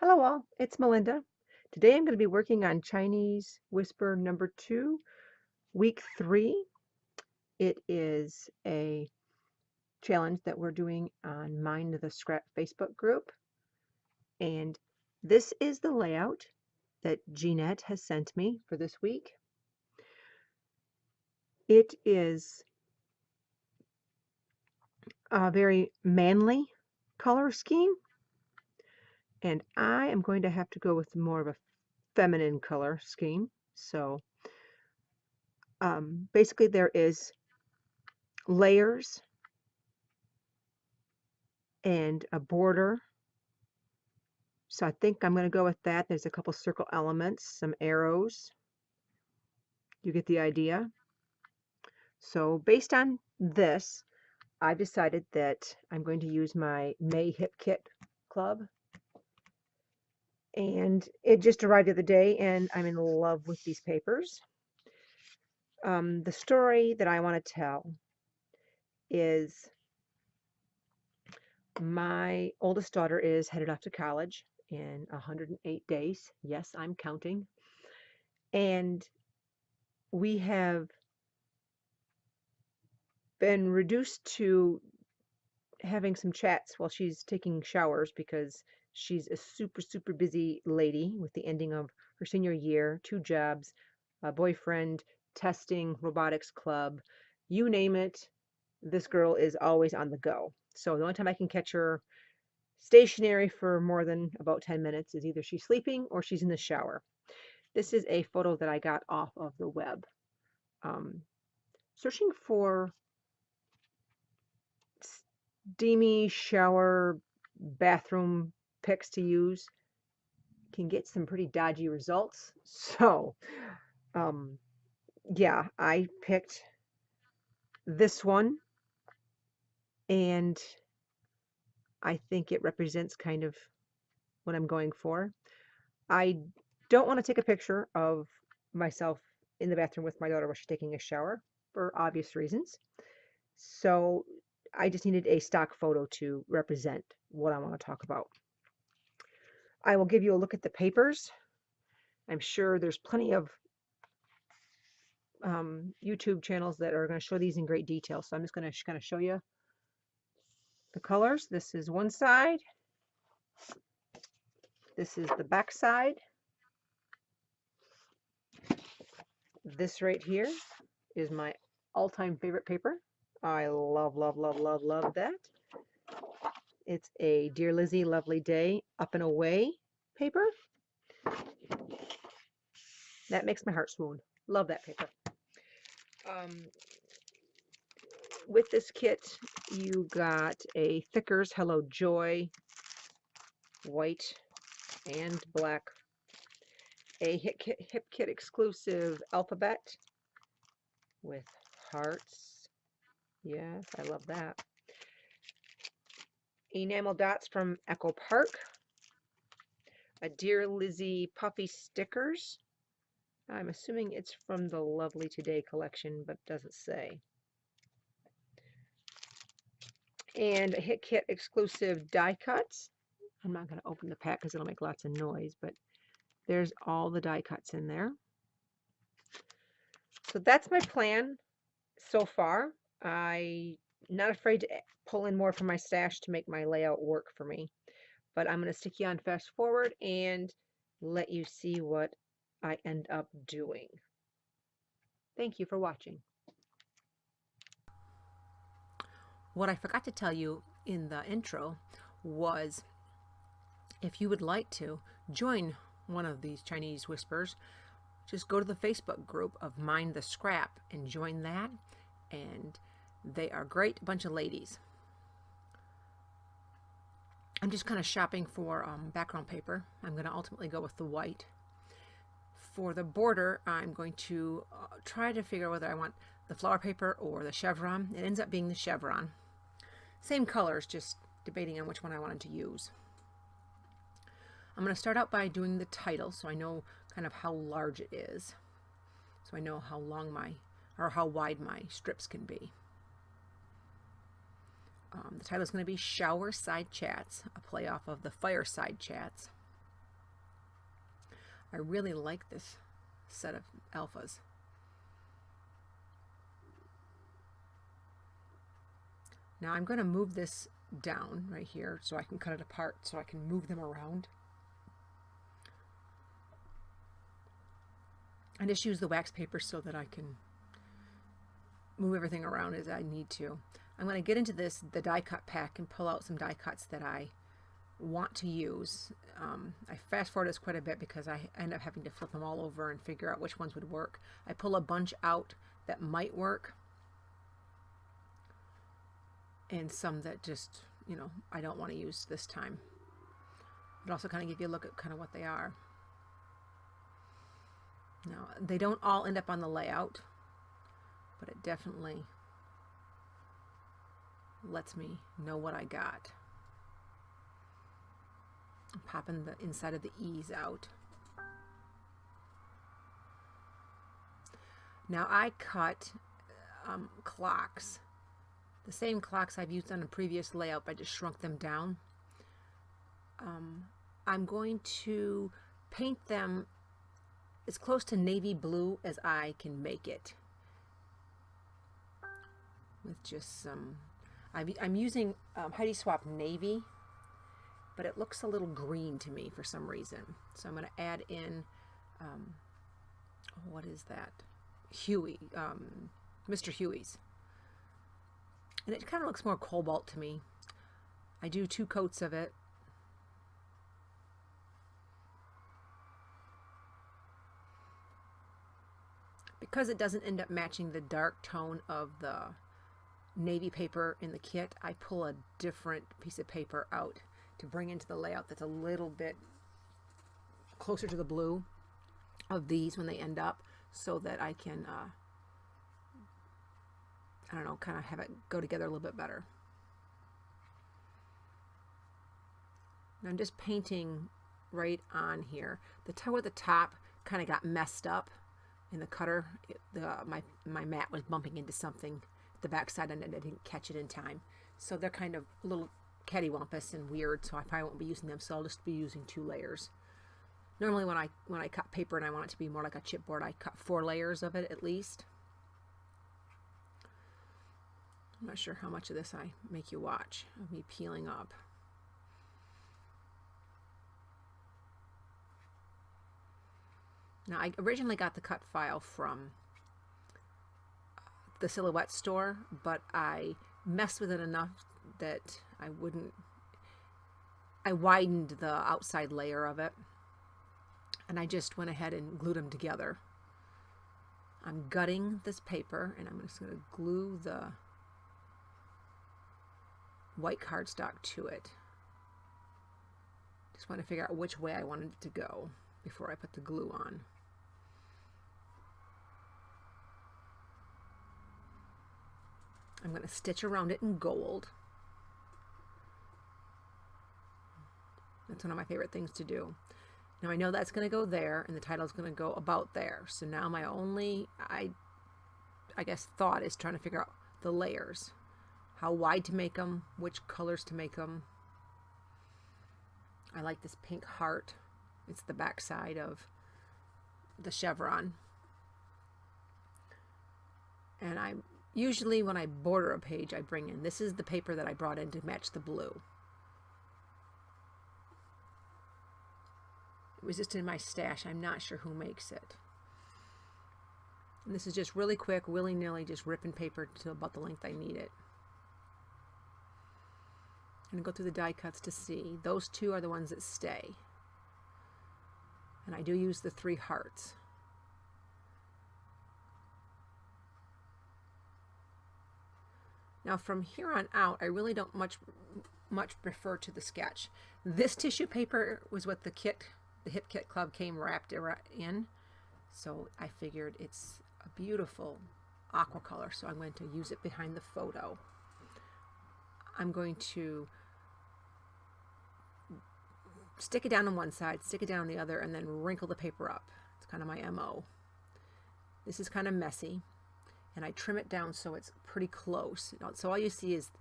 Hello all, it's Melinda. Today I'm going to be working on Chinese Whisper number 2, week 3. It is a challenge that we're doing on Mind the Scrap Facebook group. And this is the layout that Jeanette has sent me for this week. It is a very manly color scheme, and I am going to have to go with more of a feminine color scheme. So basically there is layers and a border. So I think I'm going to go with that. There's a couple circle elements, some arrows. You get the idea. So based on this, I've decided that I'm going to use my May Hip Kit Club. And it just arrived the other day, and I'm in love with these papers. The story that I want to tell is my oldest daughter is headed off to college in 108 days. Yes, I'm counting. And we have been reduced to having some chats while she's taking showers because she's a super busy lady with the ending of her senior year, 2 jobs, a boyfriend, testing, robotics club, you name it. This girl is always on the go. So the only time I can catch her stationary for more than about 10 minutes is either she's sleeping or she's in the shower. This is a photo that I got off of the web. Searching for steamy shower bathroom pics to use can get some pretty dodgy results. So, yeah, I picked this one, and I think it represents kind of what I'm going for. I don't want to take a picture of myself in the bathroom with my daughter while she's taking a shower for obvious reasons. So I just needed a stock photo to represent what I want to talk about. I will give you a look at the papers. I'm sure there's plenty of YouTube channels that are going to show these in great detail. So I'm just going to kind of show you the colors. This is one side. This is the back side. This right here is my all-time favorite paper. I love that. It's a Dear Lizzie, Lovely Day, Up and Away paper. That makes my heart swoon. Love that paper. With this kit, you got a Thickers Hello Joy, white and black, a Hip Kit exclusive alphabet with hearts. Yes, I love that. Enamel dots from Echo Park, a Dear Lizzie puffy stickers. I'm assuming it's from the Lovely Today collection, but doesn't say. And a Hit Kit exclusive die cuts. I'm not going to open the pack because it'll make lots of noise, but there's all the die cuts in there. So that's my plan so far. I'm not afraid to pull in more from my stash to make my layout work for me. But I'm going to stick you on fast forward and let you see what I end up doing. Thank you for watching. What I forgot to tell you in the intro was if you would like to join one of these Chinese whispers, just go to the Facebook group of Mind the Scrap and join that. And they are great, a bunch of ladies. I'm just kind of shopping for background paper. I'm going to ultimately go with the white. For the border, I'm going to try to figure out whether I want the flower paper or the chevron. It ends up being the chevron. Same colors, just debating on which one I wanted to use. I'm going to start out by doing the title so I know kind of how large it is. So I know how long or how wide my strips can be. The title is going to be Shower Side Chats, a play off of the Fireside Chats. I really like this set of alphas. Now I'm going to move this down right here so I can cut it apart so I can move them around. I just use the wax paper so that I can move everything around as I need to. I'm going to get into the die cut pack and pull out some die cuts that I want to use. I fast forward this quite a bit because I end up having to flip them all over and figure out which ones would work. I pull a bunch out that might work and some that just, you know, I don't want to use this time. But also kind of give you a look at kind of what they are. Now, they don't all end up on the layout, but it definitely lets me know what I got. I'm popping the inside of the E's out. Now I cut clocks, the same clocks I've used on a previous layout, but I just shrunk them down. I'm going to paint them as close to navy blue as I can make it with just some, I'm using Heidi Swapp Navy, but it looks a little green to me for some reason. So I'm going to add in, what is that? Huey, Mr. Huey's. And it kind of looks more cobalt to me. I do 2 coats of it. Because it doesn't end up matching the dark tone of the navy paper in the kit, I pull a different piece of paper out to bring into the layout that's a little bit closer to the blue of these when they end up, so that I can, I don't know, kind of have it go together a little bit better. And I'm just painting right on here. The toe at the top kind of got messed up in the cutter. My mat was bumping into something at the back side and I didn't catch it in time. So they're kind of a little cattywampus and weird, so I probably won't be using them, so I'll just be using 2 layers. Normally when I cut paper and I want it to be more like a chipboard, I cut 4 layers of it at least. I'm not sure how much of this I make you watch of me peeling up. Now, I originally got the cut file from the Silhouette store, but I messed with it enough that I widened the outside layer of it, and I just went ahead and glued them together. I'm gutting this paper, and I'm just going to glue the white cardstock to it. Just want to figure out which way I wanted it to go before I put the glue on. I'm going to stitch around it in gold. That's one of my favorite things to do. Now I know that's going to go there, and the title is going to go about there. So now my only, I guess, thought is trying to figure out the layers. How wide to make them, which colors to make them. I like this pink heart. It's the back side of the chevron. And I usually, when I border a page, I bring in, this is the paper that I brought in to match the blue. It was just in my stash. I'm not sure who makes it. And this is just really quick, willy-nilly, just ripping paper to about the length I need it. I'm going to go through the die cuts to see. Those 2 are the ones that stay. And I do use the 3 hearts. Now from here on out, I really don't much prefer to the sketch. This tissue paper was what the Hip Kit Club came wrapped in. So I figured it's a beautiful aqua color, so I'm going to use it behind the photo. I'm going to stick it down on one side, stick it down on the other, and then wrinkle the paper up. It's kind of my MO. This is kind of messy, and I trim it down so it's pretty close. So all you see is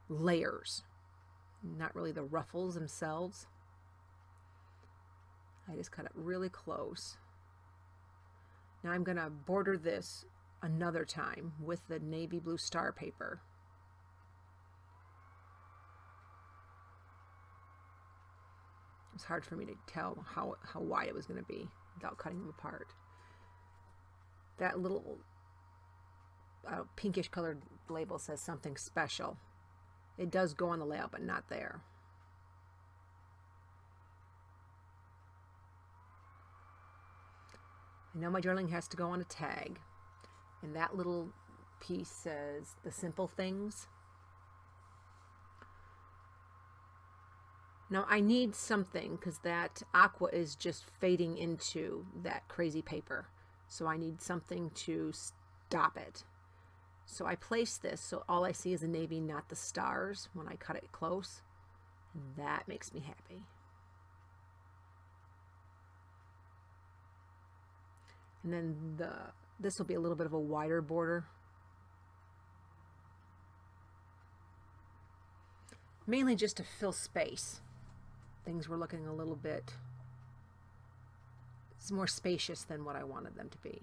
layers, not really the ruffles themselves. I just cut it really close. Now I'm going to border this another time with the navy blue star paper. It's hard for me to tell how wide it was going to be without cutting them apart. That little pinkish colored label says something special. It does go on the layout, but not there. I know my journaling has to go on a tag, and that little piece says the simple things. Now I need something because that aqua is just fading into that crazy paper. So I need something to stop it. So I place this so all I see is the navy, not the stars when I cut it close. And that makes me happy. And then this will be a little bit of a wider border. Mainly just to fill space. Things were looking a little bit, it's more spacious than what I wanted them to be.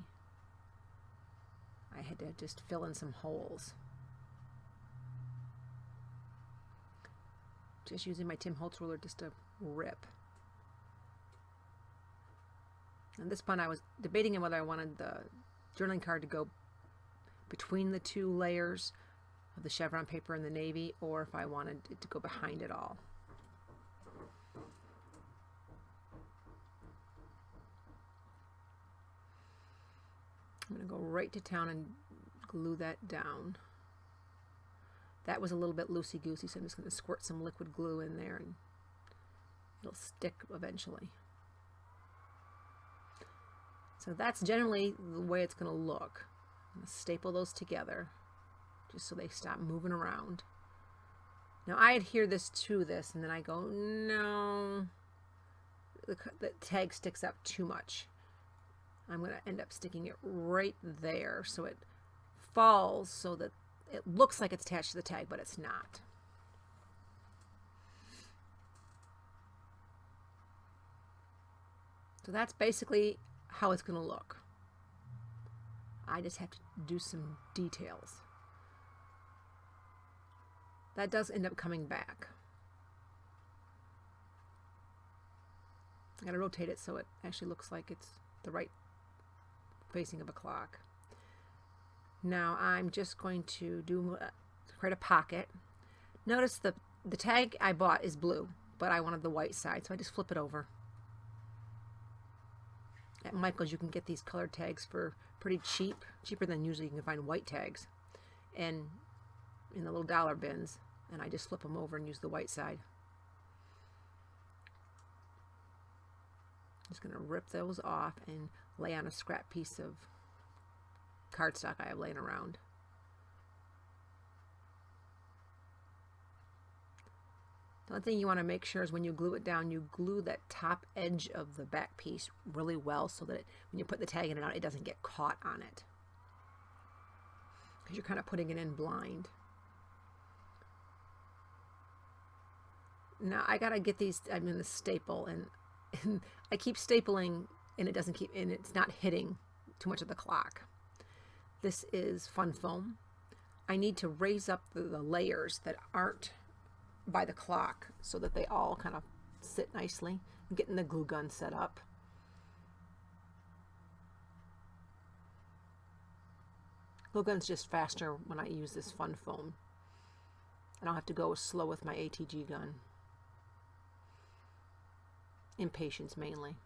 I had to just fill in some holes. Just using my Tim Holtz ruler just to rip. And this one I was debating on whether I wanted the journaling card to go between the two layers of the chevron paper and the navy, or if I wanted it to go behind it all. I'm going to go right to town and glue that down. That was a little bit loosey-goosey, so I'm just going to squirt some liquid glue in there and it'll stick eventually. So that's generally the way it's going to look. I'm going to staple those together just so they stop moving around. Now I adhere this to this, and then I go, no, the tag sticks up too much. I'm going to end up sticking it right there so it falls so that it looks like it's attached to the tag, but it's not. So that's basically how it's going to look. I just have to do some details. That does end up coming back. I got to rotate it so it actually looks like it's the right facing of a clock. Now I'm just going to create a pocket. Notice the tag I bought is blue, but I wanted the white side, so I just flip it over. At Michael's you can get these colored tags for pretty cheap, cheaper than usually you can find white tags, and in the little dollar bins, and I just flip them over and use the white side. Just going to rip those off and lay on a scrap piece of cardstock I have laying around. The only thing you want to make sure is when you glue it down, you glue that top edge of the back piece really well so that when you put the tag in and out, it doesn't get caught on it. Because you're kind of putting it in blind. Now I gotta get these, I'm in the staple, and I keep stapling and it's not hitting too much of the clock. This is fun foam. I need to raise up the layers that aren't by the clock so that they all kind of sit nicely. I'm getting the glue gun set up. Glue gun's just faster when I use this fun foam. I don't have to go slow with my ATG gun. Impatience mainly.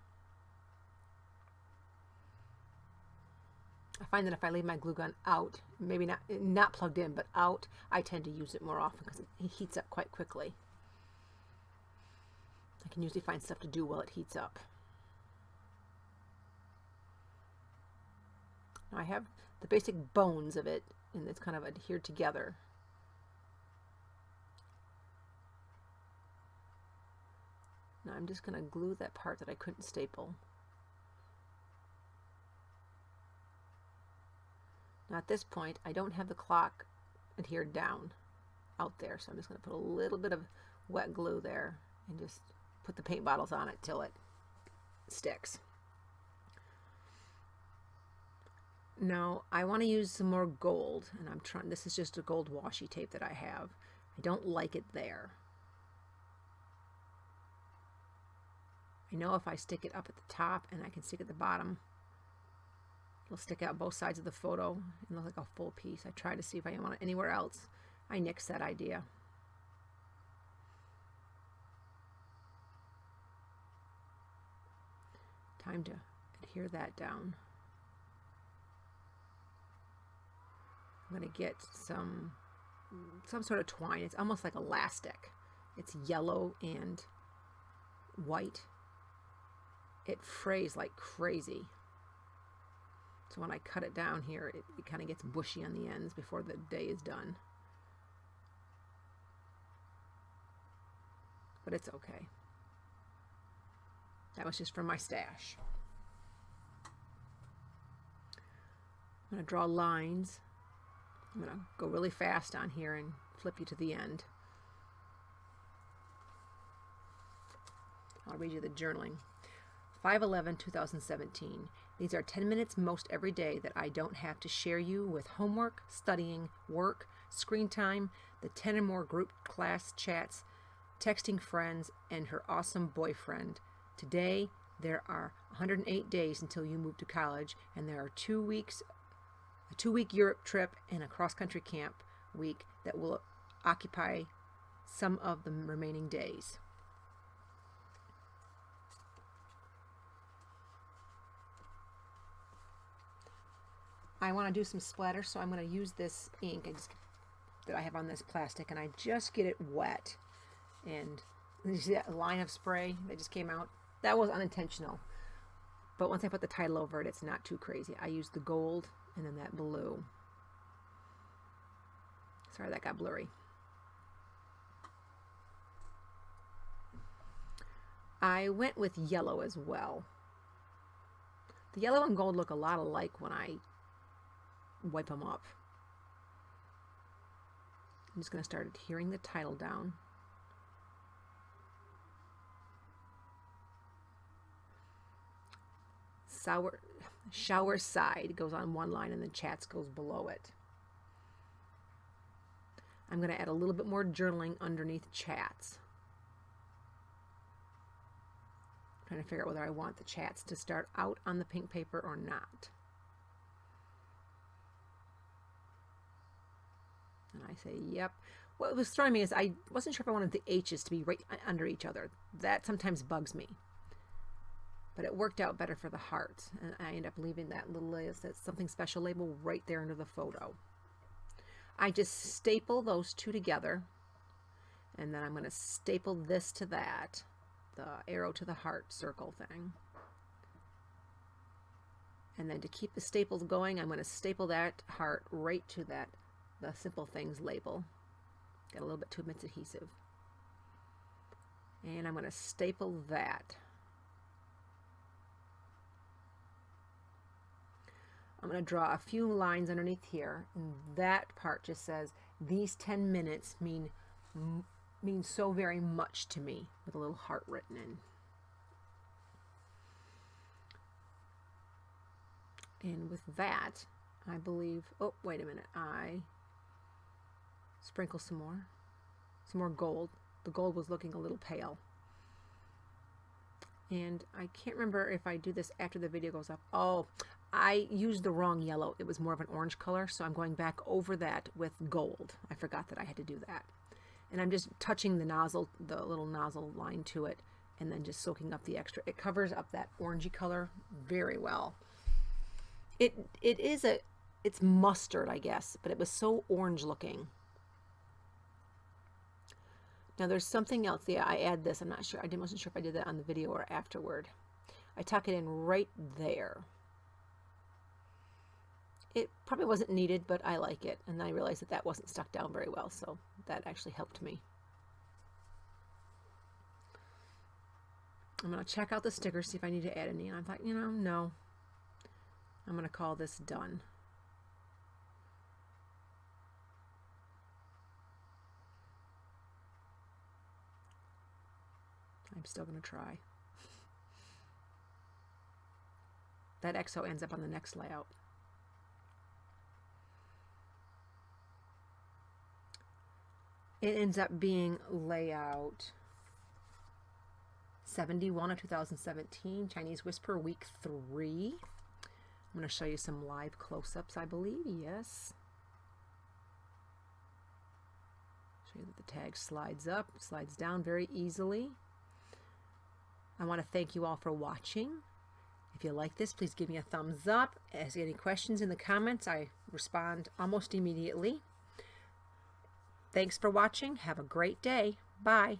I find that if I leave my glue gun out, maybe not plugged in, but out, I tend to use it more often because it heats up quite quickly. I can usually find stuff to do while it heats up. Now I have the basic bones of it, and it's kind of adhered together. Now I'm just going to glue that part that I couldn't staple. Now at this point, I don't have the clock adhered down out there, so I'm just going to put a little bit of wet glue there and just put the paint bottles on it till it sticks. Now I want to use some more gold, and I'm trying, this is just a gold washi tape that I have. I don't like it there. I know if I stick it up at the top and I can stick it at the bottom, it'll stick out both sides of the photo and look like a full piece. I tried to see if I want it anywhere else. I nixed that idea. Time to adhere that down. I'm going to get some sort of twine. It's almost like elastic. It's yellow and white. It frays like crazy. So when I cut it down here, it kind of gets bushy on the ends before the day is done. But it's okay. That was just from my stash. I'm going to draw lines. I'm going to go really fast on here and flip you to the end. I'll read you the journaling. 5/11/2017. These are 10 minutes most every day that I don't have to share you with homework, studying, work, screen time, the 10 or more group class chats, texting friends, and her awesome boyfriend. Today, there are 108 days until you move to college, and there are 2 weeks, a 2-week Europe trip and a cross-country camp week that will occupy some of the remaining days. I want to do some splatter, so I'm going to use this ink that I have on this plastic, and I just get it wet. And you see that line of spray that just came out? That was unintentional. But once I put the title over it, it's not too crazy. I used the gold and then that blue. Sorry, that got blurry. I went with yellow as well. The yellow and gold look a lot alike when I wipe them up. I'm just going to start adhering the title down. Shower side goes on one line and then chats goes below it. I'm going to add a little bit more journaling underneath chats. I'm trying to figure out whether I want the chats to start out on the pink paper or not. And I say, yep. What was throwing me is I wasn't sure if I wanted the H's to be right under each other. That sometimes bugs me. But it worked out better for the hearts. And I end up leaving that little something special label right there under the photo. I just staple those two together. And then I'm going to staple this to that. The arrow to the heart circle thing. And then to keep the staples going, I'm going to staple that heart right to that the Simple Things label. Got a little bit too much adhesive. And I'm going to staple that. I'm going to draw a few lines underneath here, and that part just says, these 10 minutes mean so very much to me, with a little heart written in. And with that, I believe, oh, wait a minute, I sprinkle some more gold. The gold was looking a little pale. And I can't remember if I do this after the video goes up. Oh, I used the wrong yellow. It was more of an orange color, so I'm going back over that with gold. I forgot that I had to do that. And I'm just touching the nozzle, the little nozzle line to it, and then just soaking up the extra. It covers up that orangey color very well. It's mustard, I guess, but it was so orange looking. Now there's something else. Yeah, I add this. I'm not sure. I wasn't sure if I did that on the video or afterward. I tuck it in right there. It probably wasn't needed, but I like it. And I realized that that wasn't stuck down very well, so that actually helped me. I'm going to check out the stickers, see if I need to add any. And I thought, no. I'm going to call this done. I'm still going to try. that XO ends up on the next layout. It ends up being layout 71 of 2017, Chinese Whisper, week 3. I'm going to show you some live close-ups, I believe. Yes. Show you that the tag slides up, slides down very easily. I want to thank you all for watching. If you like this, please give me a thumbs up. Ask any questions in the comments. I respond almost immediately. Thanks for watching. Have a great day. Bye.